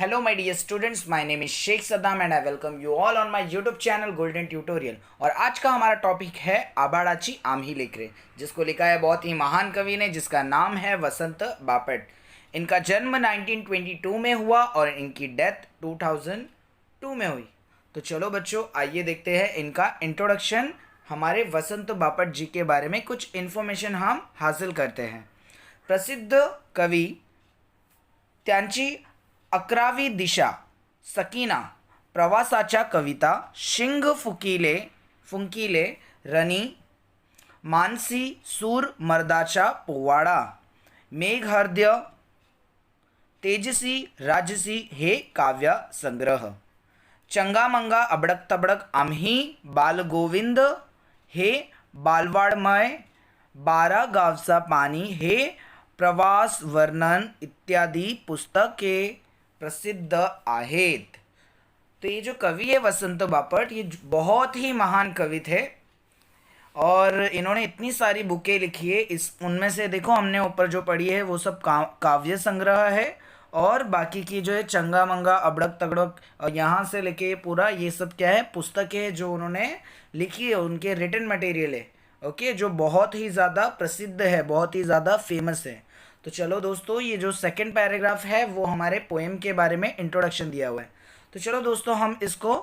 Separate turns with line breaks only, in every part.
Hello my dear students, my name is Sheikh Saddam and I welcome you all on my YouTube channel Golden Tutorial। और आज का हमारा topic है आभाडाची आम्ही लेकरे, जिसको लिखा है बहुत ही महान कवि ने, जिसका नाम है वसंत बापट। इनका जन्म 1922 में हुआ और इनकी डेथ 2002 में हुई। तो चलो बच्चों, आइए देखते हैं इनका इंट्रोडक्शन। हमारे वसंत बापट जी के बारे में कुछ इन्फॉर्मेशन हम हासिल करते हैं। प्रसिद्ध कवि, त्यांची 11वी दिशा, सकीना, प्रवासाच्या कविता, शिंग फुंकिले, रनी, मानसी, सूर मर्दाचा पोवाडा, मेघहर्द्य, तेजसी, राजसी हे काव्य संग्रह, चंगामंगा, अबडक तबडक, आम्ही, बालगोविंद हे बालवाडमय, 12 गावचा पाणी हे प्रवास वर्णन इत्यादी पुस्तके प्रसिद्ध आहेत। तो ये जो कवि है वसंत बापट, ये बहुत ही महान कवि थे और इन्होंने इतनी सारी बुकें लिखी है। इस उनमें से देखो, हमने ऊपर जो पढ़ी है वो सब काव्य संग्रह है, और बाकी की जो है चंगा मंगा, अबड़क तगड़क, और यहाँ से लेके पूरा ये सब क्या है, पुस्तकें है जो उन्होंने लिखी है, उनके रिटन मटेरियल है। ओके, जो बहुत ही ज़्यादा प्रसिद्ध है, बहुत ही ज़्यादा फेमस है। तो चलो दोस्तों, ये जो सेकंड पैराग्राफ है वो हमारे पोएम के बारे में इंट्रोडक्शन दिया हुआ है। तो चलो दोस्तों, हम इसको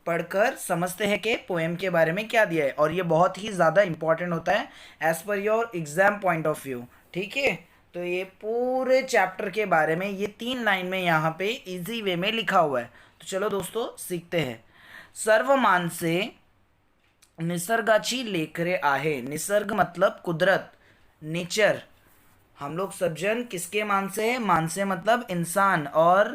पढ़कर समझते हैं कि पोएम के बारे में क्या दिया है, और ये बहुत ही ज़्यादा इंपॉर्टेंट होता है as per your exam point of view. ठीक है, तो ये पूरे चैप्टर के बारे में ये 3 लाइन में यहाँ पे इजी वे में लिखा हुआ है। तो चलो दोस्तों, सीखते हैं। सर्व मानसे निसर्गाची लेकरे आहे। निसर्ग मतलब कुदरत, नेचर। हम लोग सब जन किसके मानसे हैं? मानसे मतलब इंसान, और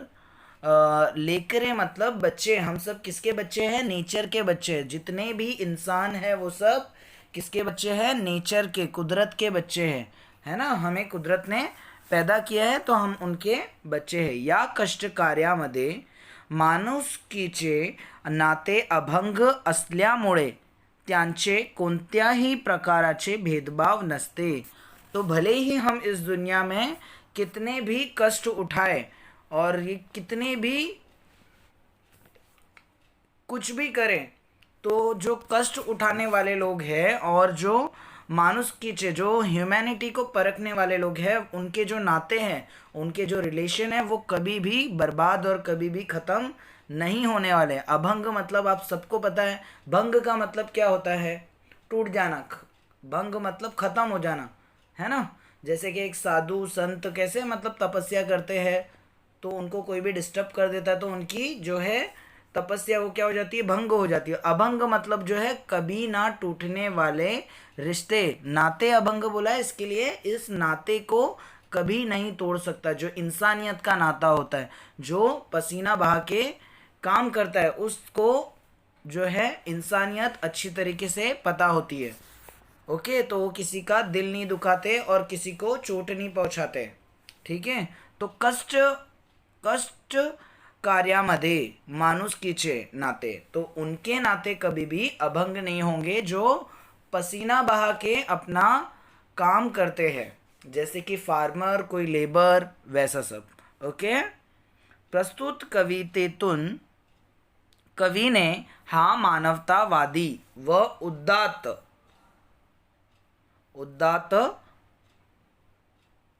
लेकरे मतलब बच्चे। हम सब किसके बच्चे हैं? नेचर के बच्चे। जितने भी इंसान हैं वो सब किसके बच्चे हैं? नेचर के, कुदरत के बच्चे हैं, है ना। हमें कुदरत ने पैदा किया है तो हम उनके बच्चे हैं। या कष्ट कार्यामध्ये माणुसकीचे नाते अभंग असल्यामुळे त्यांचे कोणत्याही प्रकाराचे भेदभाव नसते। तो भले ही हम इस दुनिया में कितने भी कष्ट उठाए और ये कितने भी कुछ भी करें, तो जो कष्ट उठाने वाले लोग हैं और जो मानुष की जो ह्यूमैनिटी को परखने वाले लोग हैं, उनके जो नाते हैं, उनके जो रिलेशन है, वो कभी भी बर्बाद और कभी भी ख़त्म नहीं होने वाले। अभंग मतलब आप सबको पता है, भंग का मतलब क्या होता है? टूट जाना। भंग मतलब ख़त्म हो जाना, है ना। जैसे कि एक साधु संत कैसे मतलब तपस्या करते हैं, तो उनको कोई भी डिस्टर्ब कर देता है तो उनकी जो है तपस्या वो क्या हो जाती है? भंग हो जाती है। अभंग मतलब जो है कभी ना टूटने वाले रिश्ते, नाते अभंग बोला है इसके लिए। इस नाते को कभी नहीं तोड़ सकता, जो इंसानियत का नाता होता है, जो पसीना बहा के काम करता है, उसको जो है इंसानियत अच्छी तरीके से पता होती है। ओके, तो वो किसी का दिल नहीं दुखाते और किसी को चोट नहीं पहुंचाते। ठीक है, तो कष्ट कार्यामध्ये माणुसकीचे नाते, तो उनके नाते कभी भी अभंग नहीं होंगे जो पसीना बहा के अपना काम करते हैं, जैसे कि फार्मर, कोई लेबर, वैसा सब। ओके, प्रस्तुत कवितेतून कवीने हा मानवतावादी व उदात्त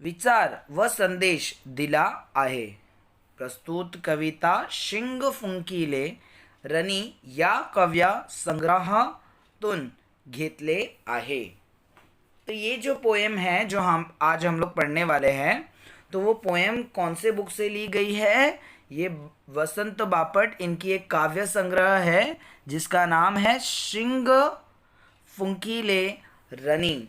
विचार व संदेश दिला आहे। प्रस्तुत कविता शिंग फुंकिले रनी या काव्य संग्रहातून घेतले आहे। तो ये जो पोएम है जो हम लोग पढ़ने वाले हैं, तो वो पोएम कौन से बुक से ली गई है? ये वसंत बापट, इनकी एक काव्य संग्रह है जिसका नाम है शिंग फुंकिले रनी।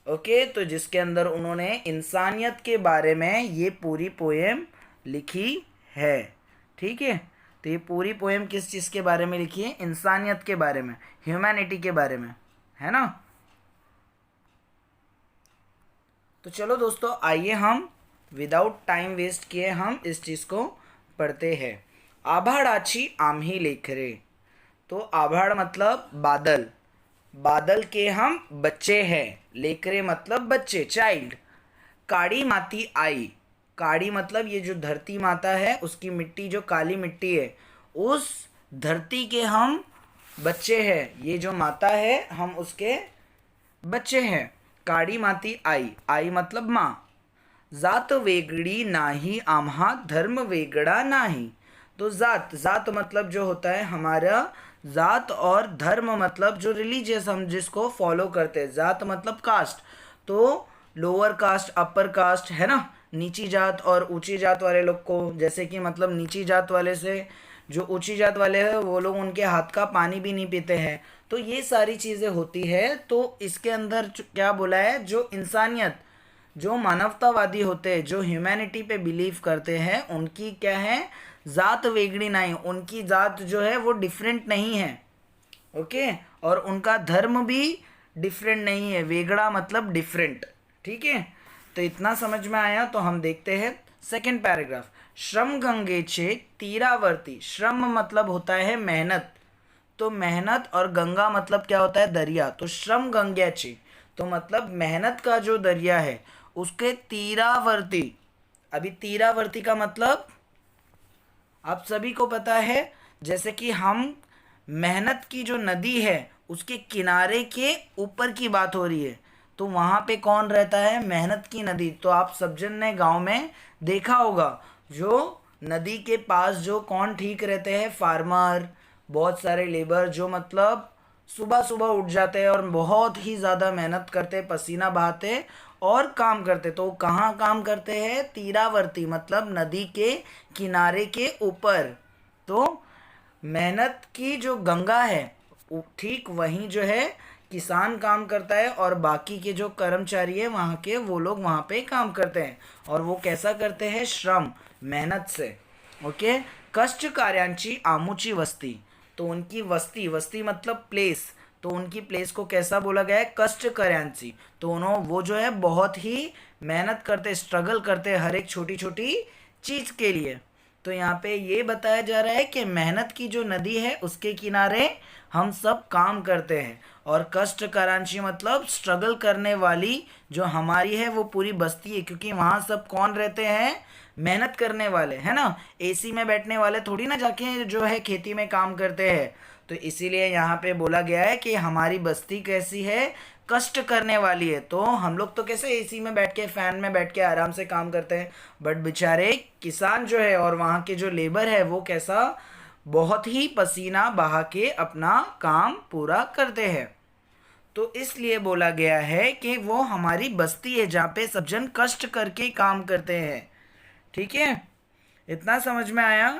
ओके, तो जिसके अंदर उन्होंने इंसानियत के बारे में ये पूरी पोएम लिखी है। ठीक है, तो ये पूरी पोएम किस चीज़ के बारे में लिखी है? इंसानियत के बारे में, ह्यूमैनिटी के बारे में, है ना। तो चलो दोस्तों, आइए हम विदाउट टाइम वेस्ट किए हम इस चीज़ को पढ़ते हैं। आभाडाची आम्ही लेकरे। तो आभाड़ मतलब बादल, बादल के हम बच्चे हैं। लेकरे मतलब बच्चे, चाइल्ड। काड़ी माती आई, काड़ी मतलब ये जो धरती माता है उसकी मिट्टी, जो काली मिट्टी है, उस धरती के हम बच्चे हैं। ये जो माता है हम उसके बच्चे हैं। काड़ी माती आई, आई मतलब माँ। जात वेगड़ी नाही आम्हा धर्म वेगड़ा नाही। तो जात, जात मतलब जो होता है हमारा जात, और धर्म मतलब जो रिलीजियस हम जिसको फॉलो करते हैं। जात मतलब कास्ट, तो लोअर कास्ट अपर कास्ट है ना, नीची जात और ऊंची जात वाले लोग को, जैसे कि मतलब नीची जात वाले से जो ऊंची जात वाले हैं वो लोग उनके हाथ का पानी भी नहीं पीते हैं। तो ये सारी चीज़ें होती है। तो इसके अंदर क्या बोला है, जो इंसानियत, जो मानवतावादी होते हैं, जो ह्यूमैनिटी पे बिलीव करते हैं, उनकी क्या है, जात वेगड़ी नहीं, उनकी जात जो है वो डिफरेंट नहीं है। ओके, और उनका धर्म भी डिफरेंट नहीं है। वेगड़ा मतलब डिफरेंट। ठीक है, तो इतना समझ में आया। तो हम देखते हैं सेकंड पैराग्राफ। श्रम गंगेचे तीरावर्ती। श्रम मतलब होता है मेहनत, तो मेहनत, और गंगा मतलब क्या होता है, दरिया। तो श्रम गंगेचे तो मतलब मेहनत का जो दरिया है उसके तीरावर्ती। अभी तीरावर्ती का मतलब आप सभी को पता है, जैसे कि हम मेहनत की जो नदी है उसके किनारे के ऊपर की बात हो रही है, तो वहाँ पे कौन रहता है, मेहनत की नदी। तो आप सब जन ने गांव में देखा होगा, जो नदी के पास जो कौन ठीक रहते हैं, फार्मर, बहुत सारे लेबर, जो मतलब सुबह सुबह उठ जाते हैं और बहुत ही ज़्यादा मेहनत करते, पसीना बहाते और काम करते। तो कहाँ काम करते हैं, तीरावर्ती मतलब नदी के किनारे के ऊपर। तो मेहनत की जो गंगा है ठीक वहीं जो है किसान काम करता है, और बाकी के जो कर्मचारी है वहाँ के, वो लोग वहाँ पे काम करते हैं। और वो कैसा करते हैं, श्रम, मेहनत से। ओके, कष्ट कार्यांची आमुची वस्ती। तो उनकी वस्ती, वस्ती मतलब प्लेस, तो उनकी प्लेस को कैसा बोला गया है, कष्ट कार्यांची। तो उन्होंने वो जो है बहुत ही मेहनत करते, स्ट्रगल करते हर एक छोटी छोटी चीज़ के लिए। तो यहाँ पे ये बताया जा रहा है कि मेहनत की जो नदी है उसके किनारे हम सब काम करते हैं, और कष्ट करांची मतलब स्ट्रगल करने वाली जो हमारी है वो पूरी बस्ती है, क्योंकि वहाँ सब कौन रहते हैं, मेहनत करने वाले, है ना। एसी में बैठने वाले थोड़ी ना जाके जो है खेती में काम करते हैं। तो इसीलिए यहाँ पे बोला गया है कि हमारी बस्ती कैसी है, कष्ट करने वाली है। तो हम लोग तो कैसे एसी में बैठ के, फैन में बैठ के आराम से काम करते हैं, बट बेचारे किसान जो है और वहाँ के जो लेबर है वो कैसा, बहुत ही पसीना बहा के अपना काम पूरा करते हैं। तो इसलिए बोला गया है कि वो हमारी बस्ती है जहाँ पे सब जन कष्ट करके काम करते हैं। ठीक है, इतना समझ में आया।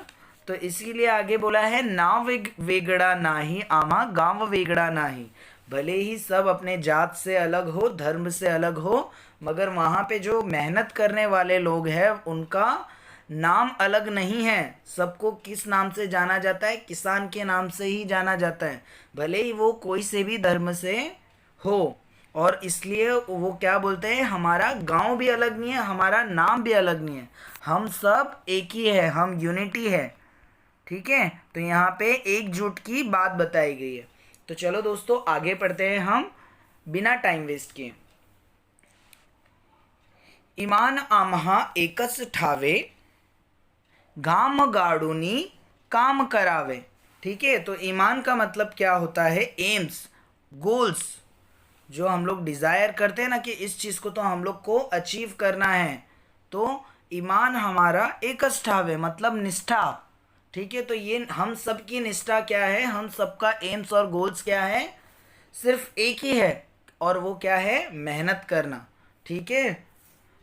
तो इसीलिए आगे बोला है, ना वेगड़ा नाही आमा गांव वेगड़ा नाही। भले ही सब अपने जात से अलग हो, धर्म से अलग हो, मगर वहाँ पे जो मेहनत करने वाले लोग हैं उनका नाम अलग नहीं है। सबको किस नाम से जाना जाता है, किसान के नाम से ही जाना जाता है, भले ही वो कोई से भी धर्म से हो। और इसलिए वो क्या बोलते हैं, हमारा गांव भी अलग नहीं है, हमारा नाम भी अलग नहीं है, हम सब एक ही है, हम यूनिटी है। ठीक है, तो यहाँ पे एकजुट की बात बताई गई है। तो चलो दोस्तों आगे पढ़ते हैं हम बिना टाइम वेस्ट किए। ईमान आम्हा एकच ठावे घाम गाड़ूनी काम करावे। ठीक है, तो ईमान का मतलब क्या होता है, एम्स, गोल्स, जो हम लोग डिज़ायर करते हैं ना कि इस चीज़ को तो हम लोग को अचीव करना है। तो ईमान हमारा एकच ठावे मतलब निष्ठा। ठीक है, तो ये हम सबकी निष्ठा क्या है, हम सबका एम्स और गोल्स क्या है, सिर्फ एक ही है, और वो क्या है, मेहनत करना। ठीक है,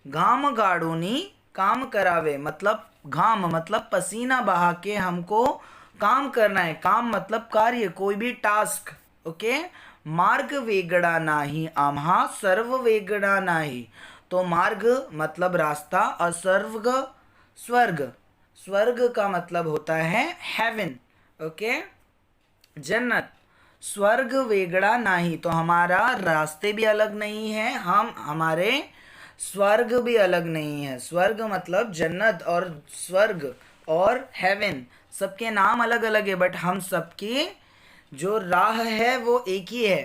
घाम गाड़ूनी काम करावे मतलब घाम मतलब पसीना बहा के हमको काम करना है। काम मतलब कार्य, कोई भी टास्क। ओके, मार्ग वेगड़ा नाही आम्हा सर्व वेगड़ा नाही। तो मार्ग मतलब रास्ता, और स्वर्ग, स्वर्ग, स्वर्ग का मतलब होता है हेवन। ओके, जन्नत। स्वर्ग वेगड़ा नहीं, तो हमारा रास्ते भी अलग नहीं है, हम हमारे स्वर्ग भी अलग नहीं है। स्वर्ग मतलब जन्नत, और स्वर्ग और हेवन सबके नाम अलग अलग है, बट हम सबकी जो राह है वो एक ही है।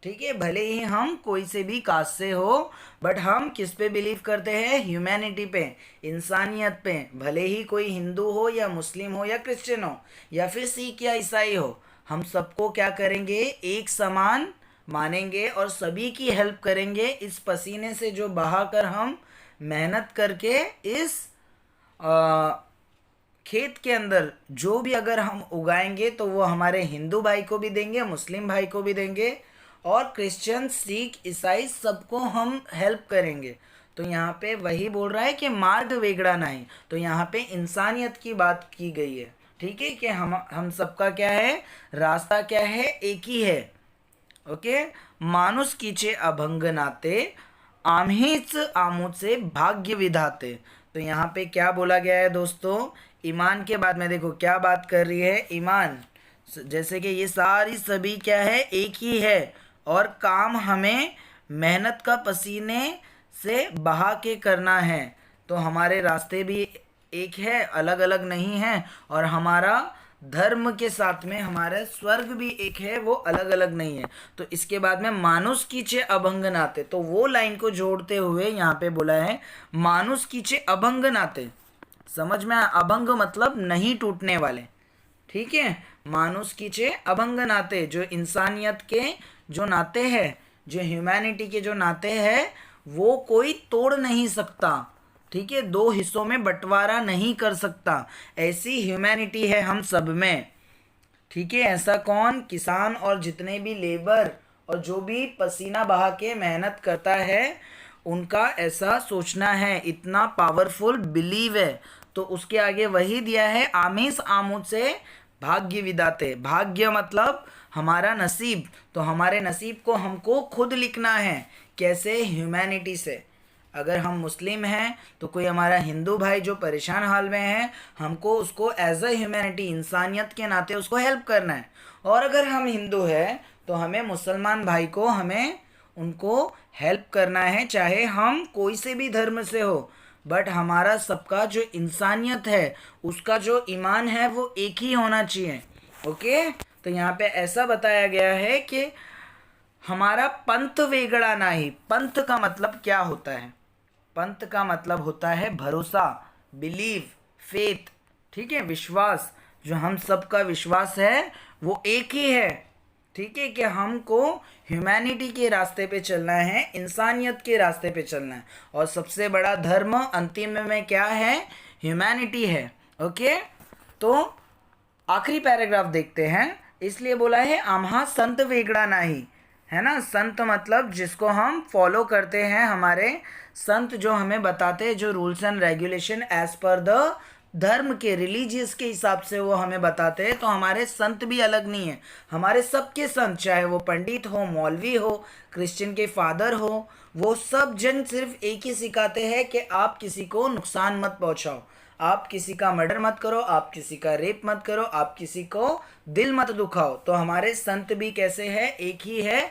ठीक है, भले ही हम कोई से भी कास्ट से हो, बट हम किस पे बिलीव करते हैं? ह्यूमैनिटी पे, इंसानियत पे। भले ही कोई हिंदू हो या मुस्लिम हो या क्रिश्चियन हो या फिर सिख या ईसाई हो, हम सबको क्या करेंगे? एक समान मानेंगे और सभी की हेल्प करेंगे। इस पसीने से जो बहाकर हम मेहनत करके इस अ, खेत के अंदर जो भी अगर हम उगाएंगे तो वो हमारे हिंदू भाई को भी देंगे, मुस्लिम भाई को भी देंगे, और क्रिश्चियन, सिख, ईसाई सबको हम हेल्प करेंगे। तो यहाँ पे वही बोल रहा है कि मार्ग वेगड़ा नहीं, तो यहाँ पे इंसानियत की बात की गई है। ठीक है, कि हम सबका क्या है? रास्ता क्या है? एक ही है। ओके। मानुस कीचे अभंग नाते, आम्हीच आमुचे भाग्य विधाते। तो यहाँ पे क्या बोला गया है दोस्तों? ईमान के बाद में देखो क्या बात कर रही है? ईमान, जैसे कि ये सारी सभी क्या है? एक ही है, और काम हमें मेहनत का पसीने से बहा के करना है। तो हमारे रास्ते भी एक है, अलग अलग नहीं है, और हमारा धर्म के साथ में हमारा स्वर्ग भी एक है, वो अलग अलग नहीं है। तो इसके बाद में मानुष कीचे अभंग नाते, तो वो लाइन को जोड़ते हुए यहाँ पे बोला है मानुष कीचे अभंग नाते। समझ में आया? अभंग मतलब नहीं टूटने वाले। ठीक है, मानुष कीचे अभंग नाते, जो इंसानियत के जो नाते हैं, जो ह्यूमैनिटी के जो नाते हैं, वो कोई तोड़ नहीं सकता। ठीक है, दो हिस्सों में बंटवारा नहीं कर सकता। ऐसी ह्यूमैनिटी है हम सब में। ठीक है, ऐसा कौन? किसान और जितने भी लेबर और जो भी पसीना बहा के मेहनत करता है, उनका ऐसा सोचना है, इतना पावरफुल बिलीव है। तो उसके आगे वही दिया है, आमिस आमुद से भाग्य विदाते। भाग्य मतलब हमारा नसीब, तो हमारे नसीब को हमको खुद लिखना है। कैसे? ह्यूमैनिटी से। अगर हम मुस्लिम हैं तो कोई हमारा हिंदू भाई जो परेशान हाल में है, हमको उसको एज अ ह्यूमैनिटी, इंसानियत के नाते उसको हेल्प करना है। और अगर हम हिंदू हैं तो हमें मुसलमान भाई को हमें उनको हेल्प करना है, चाहे हम कोई से भी धर्म से हो, बट हमारा सबका जो इंसानियत है, उसका जो ईमान है, वो एक ही होना चाहिए। ओके। तो यहाँ पे ऐसा बताया गया है कि हमारा पंथ वेगड़ा नाही। पंथ का मतलब क्या होता है? पंथ का मतलब होता है भरोसा, बिलीव, फेथ। ठीक है, विश्वास। जो हम सबका विश्वास है वो एक ही है। ठीक है, कि हमको ह्यूमैनिटी के रास्ते पे चलना है, इंसानियत के रास्ते पे चलना है, और सबसे बड़ा धर्म अंतिम में क्या है? ह्यूमैनिटी है। ओके। तो आखिरी पैराग्राफ देखते हैं। इसलिए बोला है आम्हा संत वेगड़ा नाही, है ना? संत मतलब जिसको हम फॉलो करते हैं, हमारे संत जो हमें बताते हैं, जो rules and regulation as per the dharma के, रिलीजियस के हिसाब से वो हमें बताते हैं। तो हमारे संत भी अलग नहीं है, हमारे सबके संत, चाहे वो पंडित हो, मौलवी हो, क्रिश्चियन के फादर हो, वो सब जन सिर्फ एक ही सिखाते हैं कि आप किसी को नुकसान मत पहुंचाओ, आप किसी का मर्डर मत करो, आप किसी का रेप मत करो, आप किसी को दिल मत दुखाओ। तो हमारे संत भी कैसे हैं? एक ही है।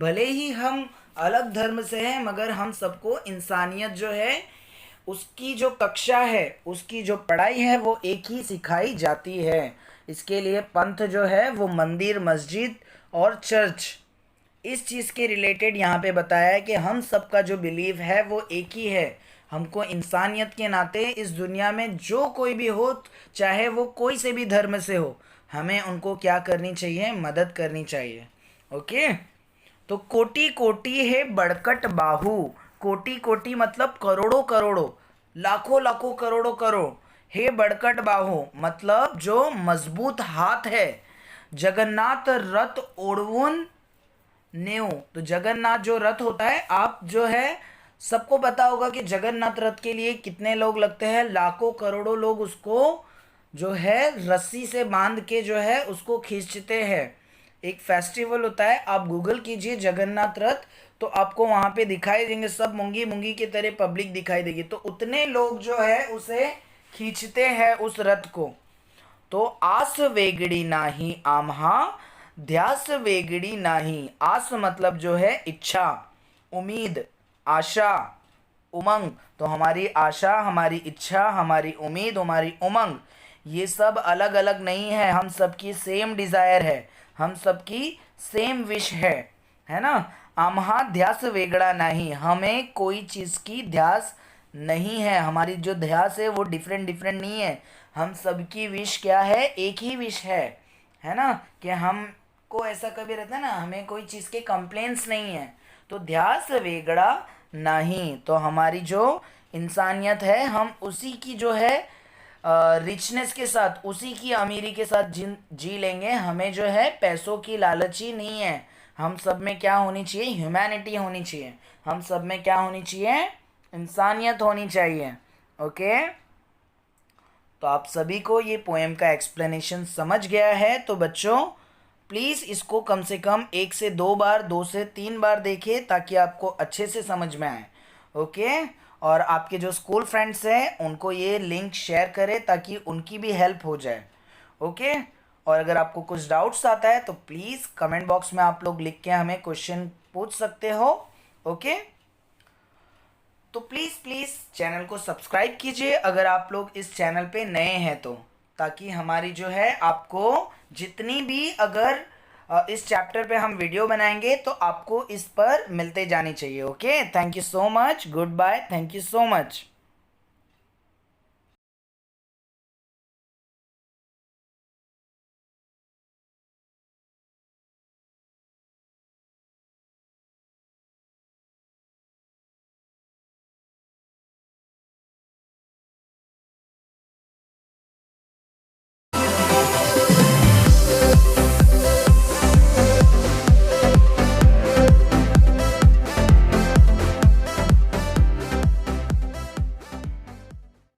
भले ही हम अलग धर्म से हैं, मगर हम सबको इंसानियत जो है, उसकी जो कक्षा है, उसकी जो पढ़ाई है, वो एक ही सिखाई जाती है। इसके लिए पंथ जो है वो मंदिर, मस्जिद और चर्च, इस चीज़ के रिलेटेड यहाँ पे बताया है कि हम सबका जो बिलीव है वो एक ही है। हमको इंसानियत के नाते इस दुनिया में जो कोई भी हो, चाहे वो कोई से भी धर्म से हो, हमें उनको क्या करनी चाहिए? मदद करनी चाहिए। ओके। तो कोटि कोटि है बड़कट बाहु। कोटि कोटि मतलब करोड़ों करोड़ों, लाखों लाखों, करोड़ों करोड़। हे बड़कट बाहु मतलब जो मजबूत हाथ है। जगन्नाथ रथ ओढ़वुन नेव। तो जगन्नाथ जो रथ होता है, आप जो है सबको पता होगा कि जगन्नाथ रथ के लिए कितने लोग लगते हैं? लाखों करोड़ों लोग उसको जो है रस्सी से बांध के जो है उसको खींचते हैं। एक फेस्टिवल होता है, आप गूगल कीजिए जगन्नाथ रथ, तो आपको वहां पे दिखाई देंगे, सब मूंगी मूंगी की तरह पब्लिक दिखाई देगी। तो उतने लोग जो है उसे खींचते हैं उस रथ को। तो आस वेगड़ी नाही आम्हा, ध्यास वेगड़ी नाही। आस मतलब जो है इच्छा, उम्मीद, आशा, उमंग। तो हमारी आशा, हमारी इच्छा, हमारी उम्मीद, हमारी उमंग, ये सब अलग अलग नहीं है। हम सबकी सेम डिज़ायर है, हम सबकी सेम विश है ना। आम्हा ध्यास वेगड़ा नहीं, हमें कोई चीज़ की ध्यास नहीं है, हमारी जो ध्यास है वो डिफरेंट डिफरेंट नहीं है। हम सबकी विश क्या है, एक ही विश है ना, कि हमको ऐसा कभी रहता है ना, हमें कोई चीज़ के कंप्लेंट्स नहीं है। तो ध्यास वेगड़ा नहीं, तो हमारी जो इंसानियत है हम उसी की जो है रिचनेस के साथ, उसी की अमीरी के साथ जी लेंगे। हमें जो है पैसों की लालची नहीं है। हम सब में क्या होनी चाहिए, ह्यूमैनिटी होनी चाहिए। हम सब में क्या होनी चाहिए, इंसानियत होनी चाहिए। ओके, तो आप सभी को ये पोएम का एक्सप्लेनेशन समझ गया है। तो बच्चों प्लीज़ इसको कम से कम 1 से 2 बार, 2 से 3 बार देखिए ताकि आपको अच्छे से समझ में आए। ओके, और आपके जो स्कूल फ्रेंड्स हैं उनको ये लिंक शेयर करें ताकि उनकी भी हेल्प हो जाए। ओके, और अगर आपको कुछ डाउट्स आता है तो प्लीज़ कमेंट बॉक्स में आप लोग लिख के हमें क्वेश्चन पूछ सकते हो। ओके, तो प्लीज़ प्लीज़ चैनल को सब्सक्राइब कीजिए अगर आप लोग इस चैनल पे नए हैं तो, ताकि हमारी जो है आपको जितनी भी अगर इस चैप्टर पे हम वीडियो बनाएंगे तो आपको इस पर मिलते जानी चाहिए। Okay, thank you so much, goodbye, thank you so much.